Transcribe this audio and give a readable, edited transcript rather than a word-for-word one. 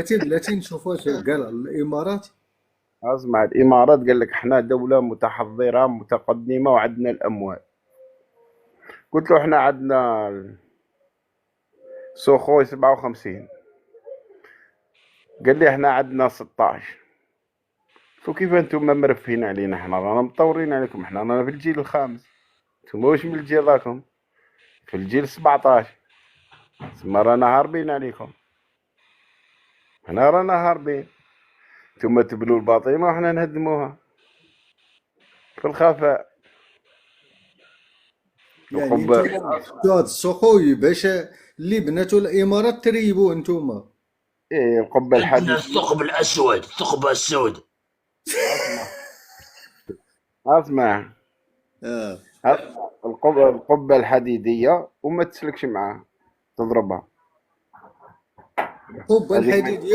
بلاتي نشوف واش قال الامارات. اسمع، الامارات قال لك احنا دوله متحضره متقدمه وعندنا الاموال. قلت له احنا عندنا سوخوي 57. قال لي احنا عندنا 16. قلت له كيف انتم مرفهين علينا؟ احنا رانا مطورين عليكم، احنا رانا في الجيل الخامس. انتم واش من الجيل راكم في الجيل 17. تسمى رانا هاربين عليكم، احنا رانا هاربين. انتم تبنوا الباطمه وحنا نهدموها في الخفاء. يعني القبه نتوما بنيتو هاد السخوي باش اللي بناتو الامارات تريبو نتوما. ايه القبه عندنا الحديديه. الثقب الأسود، الثقب السود. اسمع اسمع اه القبة الحديدية وما تسلكش معاها، تضربها. القبه هذيك الحديديه